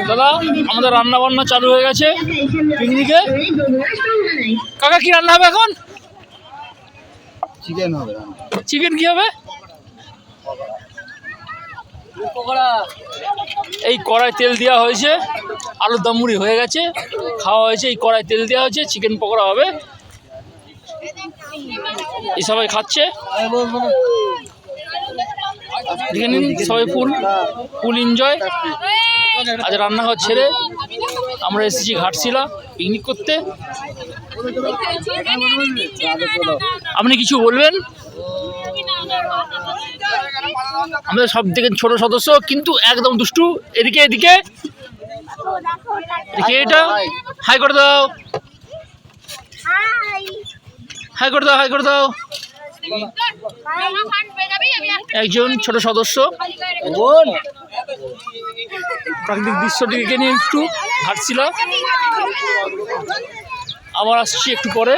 দাদা আমাদের রান্না বান্না চালু হয়ে গেছে পিকনিকে। কাকা কি রান্না হবে এখন? চিকেন হবে। চিকেন কি হবে? এই কড়াই তেল দেওয়া হয়েছে, আলুর দম মুড়ি হয়ে গেছে, খাওয়া হয়েছে। এই কড়াই তেল দেওয়া হয়েছে, চিকেন পকোড়া হবে। এই সবাই খাচ্ছে, দেখে নিন সবাই ফুল এনজয়। আজ রান্নাঘর ছেড়ে আমরা এসেছি ঘাটশিলা পিকনিক করতে। আপনি কিছু বলবেন? আমাদের সব থেকে ছোট সদস্য কিন্তু একদম দুষ্টু। এদিকে এদিকে এদিকে, এটা হাই করে দাও, হাই করে দাও, হাই করে দাও। একজন ছোট সদস্য। প্রাকৃতিক দৃশ্যটি দেখে নিয়ে একটু ঘাটশিলা। আবার আসছি একটু পরে।